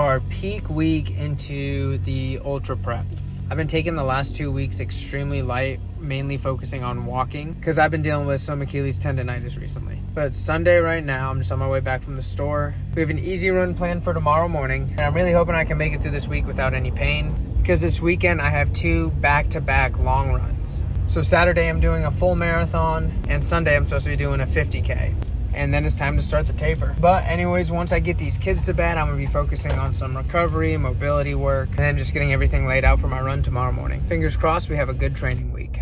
our peak week into the ultra prep. I've been taking the last 2 weeks extremely light, mainly focusing on walking because I've been dealing with some Achilles tendonitis recently. But it's Sunday right now. I'm just on my way back from the store. We have an easy run planned for tomorrow morning, and I'm really hoping I can make it through this week without any pain because this weekend I have 2 back-to-back long runs. So Saturday I'm doing a full marathon, and Sunday I'm supposed to be doing a 50K. And then it's time to start the taper. But anyways, once I get these kids to bed, I'm gonna be focusing on some recovery, mobility work, and then just getting everything laid out for my run tomorrow morning. Fingers crossed we have a good training week.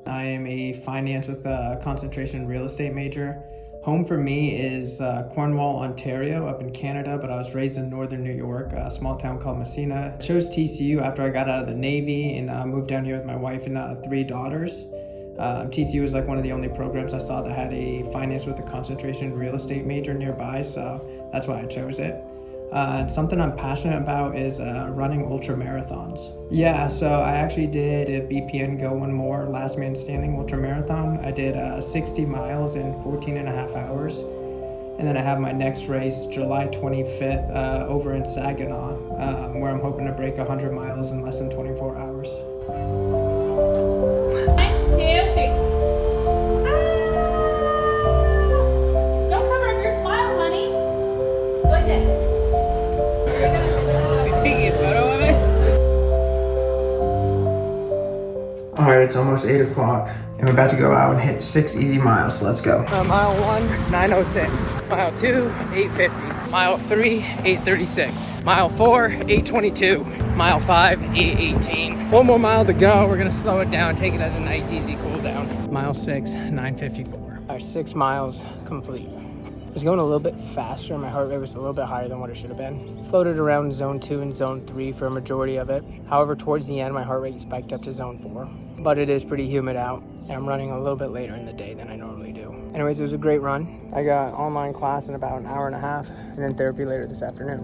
I am a finance with a concentration in real estate major. Home for me is Cornwall, Ontario, up in Canada, but I was raised in northern New York, a small town called Messina. I chose TCU after I got out of the Navy and moved down here with my wife and 3 daughters. TCU was like one of the only programs I saw that had a finance with a concentration in real estate major nearby, so that's why I chose it. Something I'm passionate about is running ultramarathons. Yeah, so I actually did a BPN Go One More last man standing ultramarathon. I did 60 miles in 14 and a half hours. And then I have my next race July 25th over in Saginaw, where I'm hoping to break 100 miles in less than 24 hours. 1, 2, 3. Don't cover up your smile, honey. Go like this. All right, it's almost 8 o'clock, and we're about to go out and hit 6 easy miles, so let's go. Mile 1, 9:06. Mile 2, 8:50. Mile 3, 8:36. Mile 4, 8:22. Mile 5, 8:18. 1 more mile to go. We're gonna slow it down, take it as a nice, easy cool down. Mile 6, 9:54. All right, 6 miles complete. I was going a little bit faster. My heart rate was a little bit higher than what it should have been. Floated around zone 2 and zone 3 for a majority of it. However, towards the end, my heart rate spiked up to zone 4. But it is pretty humid out, and I'm running a little bit later in the day than I normally do. Anyways, it was a great run. I got online class in about an hour and a half, and then therapy later this afternoon.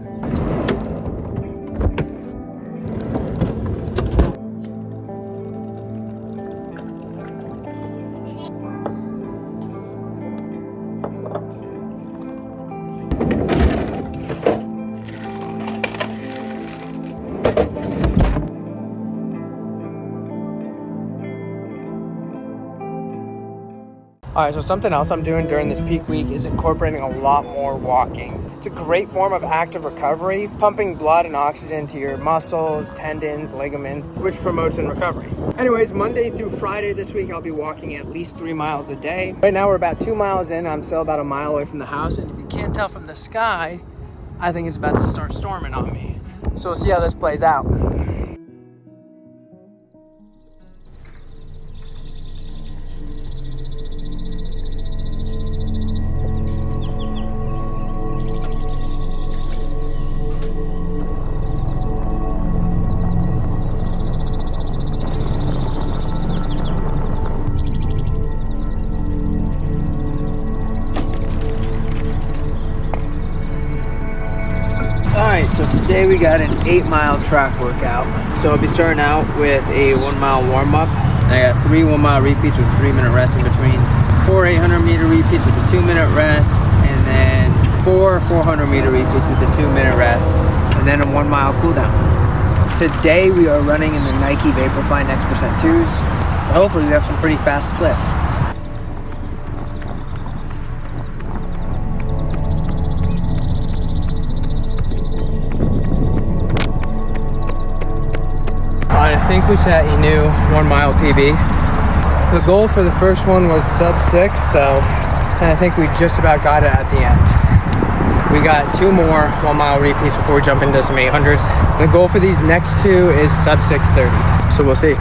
All right, so something else I'm doing during this peak week is incorporating a lot more walking. It's a great form of active recovery, pumping blood and oxygen to your muscles, tendons, ligaments, which promotes in recovery. Anyways, Monday through Friday this week, I'll be walking at least 3 miles a day. Right now, we're about 2 miles in. I'm still about a mile away from the house, and if you can't tell from the sky, I think it's about to start storming on me. So we'll see how this plays out. So today we got an 8-mile track workout. So I'll be starting out with a 1-mile warm-up. I got 3 1-mile repeats with 3-minute rest in between, 4 800-meter repeats with a 2-minute rest, and then 4 400-meter repeats with a 2-minute rest, and then a 1-mile cool down. Today we are running in the Nike Vaporfly Next Percent 2s, so hopefully we have some pretty fast splits. think we set a new 1 mile PB. The goal for the first one was sub 6, so I think we just about got it at the end. We got 2 more 1 mile repeats before we jump into some 800s. The goal for these next 2 is sub 6:30, so we'll see.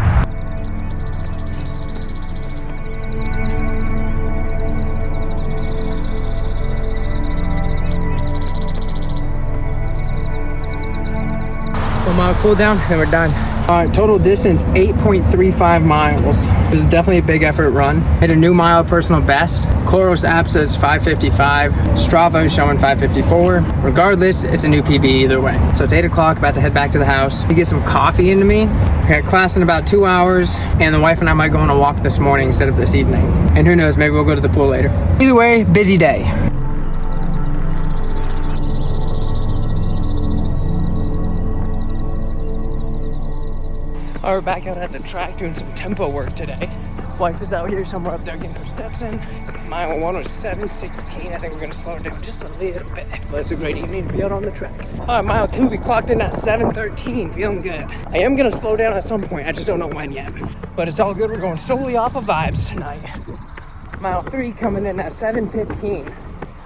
Mile cool down, and we're done. All right, total distance 8.35 miles. It was definitely a big effort run. Hit a new mile personal best. Coros app says 5:55. Strava is showing 5:54. Regardless, it's a new PB either way. So it's 8 o'clock, about to head back to the house to get some coffee into me. I got class in about 2 hours, and the wife and I might go on a walk this morning instead of this evening. And who knows, maybe we'll go to the pool later. Either way, busy day. We're back out at the track doing some tempo work today. Wife is out here somewhere up there getting her steps in. Mile 1 was 7:16. I think we're gonna slow it down just a little bit. But it's a great evening to be out on the track. All right, mile 2, we clocked in at 7:13, feeling good. I am gonna slow down at some point, I just don't know when yet. But it's all good, we're going solely off of vibes tonight. Mile 3 coming in at 7:15.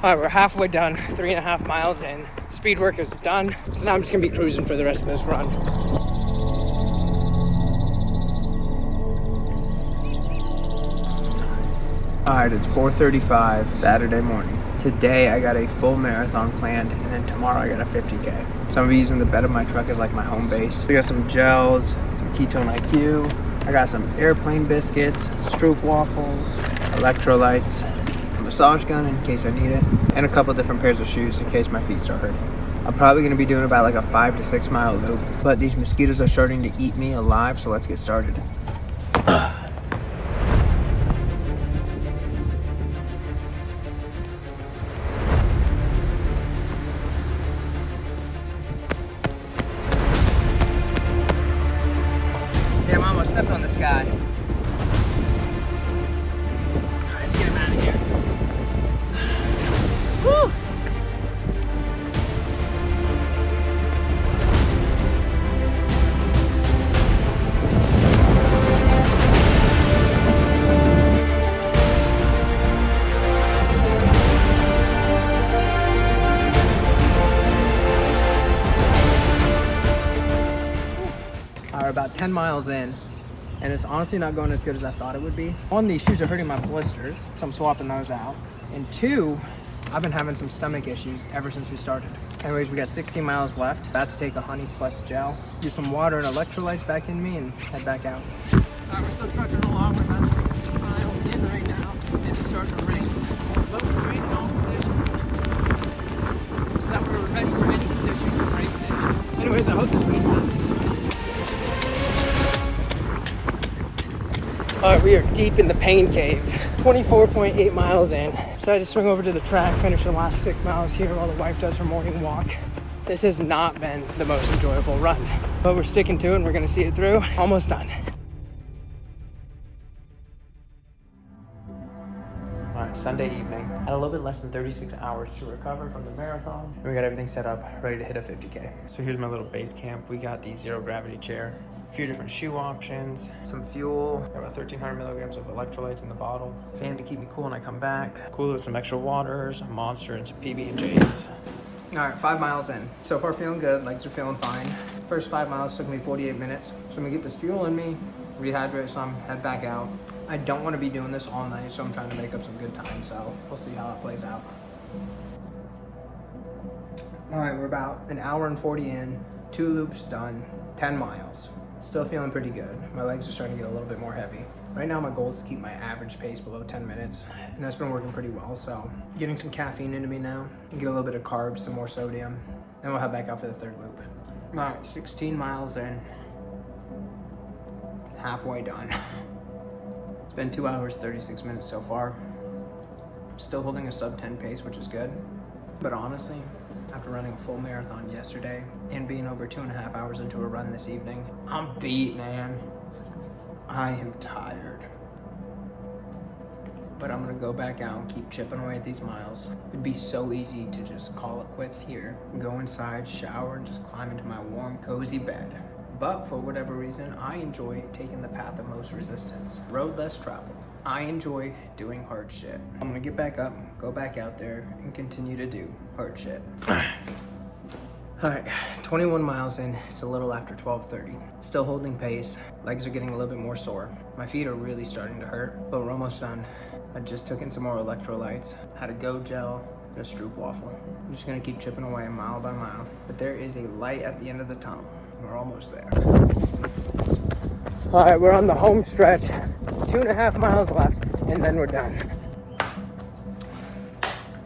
All right, we're halfway done, 3.5 miles in. Speed work is done, so now I'm just gonna be cruising for the rest of this run. Alright, it's 4:35 Saturday morning. Today I got a full marathon planned, and then tomorrow I got a 50K. So I'm gonna be using the bed of my truck as like my home base. I got some gels, some ketone IQ, I got some airplane biscuits, Stroop waffles, electrolytes, a massage gun in case I need it, and a couple different pairs of shoes in case my feet start hurting. I'm probably gonna be doing about like a 5 to 6 mile loop, but these mosquitoes are starting to eat me alive, so let's get started. Damn, I almost stepped on this guy. Alright, let's get him out of here. Woo! About 10 miles in, and it's honestly not going as good as I thought it would be. One, these shoes are hurting my blisters, so I'm swapping those out. And 2, I've been having some stomach issues ever since we started. Anyways, we got 16 miles left. About to take a Honey Plus gel, get some water and electrolytes back in me, and head back out. All right, we're still trucking along. We're about 16 miles in right now, and it's starting to rain. But we're training all conditions, so that we're ready for any conditions to race it. Anyways, I hope this rain passes. All right, we are deep in the pain cave. 24.8 miles in. So I just swing over to the track, finish the last 6 miles here while the wife does her morning walk. This has not been the most enjoyable run, but we're sticking to it and we're gonna see it through. Almost done. All right, Sunday evening. Had a little bit less than 36 hours to recover from the marathon. We got everything set up, ready to hit a 50K. So here's my little base camp. We got the zero gravity chair, a few different shoe options, some fuel, got about 1,300 milligrams of electrolytes in the bottle, fan to keep me cool when I come back, cooler with some extra waters, a Monster, and some PB&Js. All right, 5 miles in. So far feeling good, legs are feeling fine. First 5 miles took me 48 minutes. So I'm gonna get this fuel in me, rehydrate some, head back out. I don't wanna be doing this all night, so I'm trying to make up some good time, so we'll see how it plays out. All right, we're about an hour and 40 in, 2 loops done, 10 miles. Still feeling pretty good. My legs are starting to get a little bit more heavy. Right now my goal is to keep my average pace below 10 minutes, and that's been working pretty well. So getting some caffeine into me now, and get a little bit of carbs, some more sodium, and we'll head back out for the 3rd loop. All right, 16 miles in, halfway done. It's been 2 hours, 36 minutes so far. Still holding a sub 10 pace, which is good. But honestly, after running a full marathon yesterday and being over 2.5 hours into a run this evening, I'm beat, man. I am tired. But I'm gonna go back out and keep chipping away at these miles. It'd be so easy to just call it quits here, go inside, shower, and just climb into my warm, cozy bed. But for whatever reason, I enjoy taking the path of most resistance. Road less traveled. I enjoy doing hard shit. I'm gonna get back up, go back out there, and continue to do hard shit. Alright, 21 miles in, it's a little after 12:30. Still holding pace, legs are getting a little bit more sore. My feet are really starting to hurt, but we're almost done. I just took in some more electrolytes, had a Go Gel, and a Stroop waffle. I'm just gonna keep chipping away mile by mile. But there is a light at the end of the tunnel. We're almost there. Alright, we're on the home stretch. 2.5 miles left, and then we're done.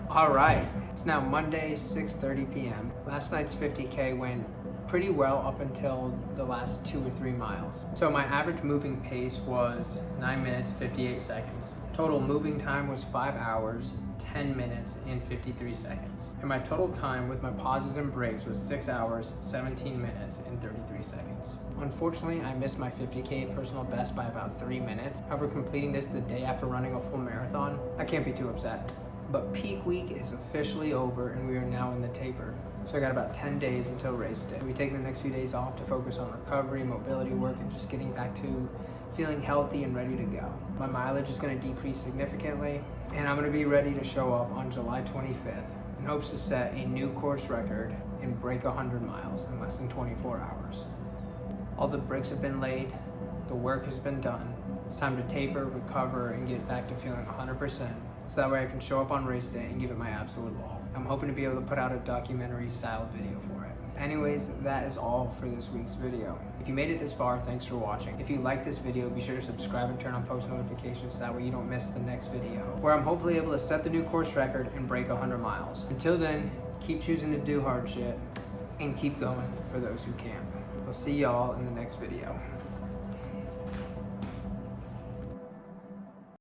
Alright, it's now Monday, 6:30 p.m. Last night's 50K went pretty well up until the last 2 or 3 miles. So my average moving pace was 9 minutes, 58 seconds. Total moving time was 5 hours, 10 minutes, and 53 seconds. And my total time with my pauses and breaks was 6 hours, 17 minutes, and 33 seconds. Unfortunately, I missed my 50K personal best by about 3 minutes. However, completing this the day after running a full marathon, I can't be too upset. But peak week is officially over and we are now in the taper. So I got about 10 days until race day. We take the next few days off to focus on recovery, mobility work, and just getting back to feeling healthy and ready to go. My mileage is gonna decrease significantly, and I'm gonna be ready to show up on July 25th in hopes to set a new course record and break 100 miles in less than 24 hours. All the bricks have been laid, the work has been done. It's time to taper, recover, and get back to feeling 100%, so that way I can show up on race day and give it my absolute all. I'm hoping to be able to put out a documentary style video for it. Anyways, that is all for this week's video. If you made it this far, thanks for watching. If you like this video, be sure to subscribe and turn on post notifications so that way you don't miss the next video, where I'm hopefully able to set the new course record and break 100 miles. Until then, keep choosing to do hard shit and keep going for those who can. We'll see y'all in the next video.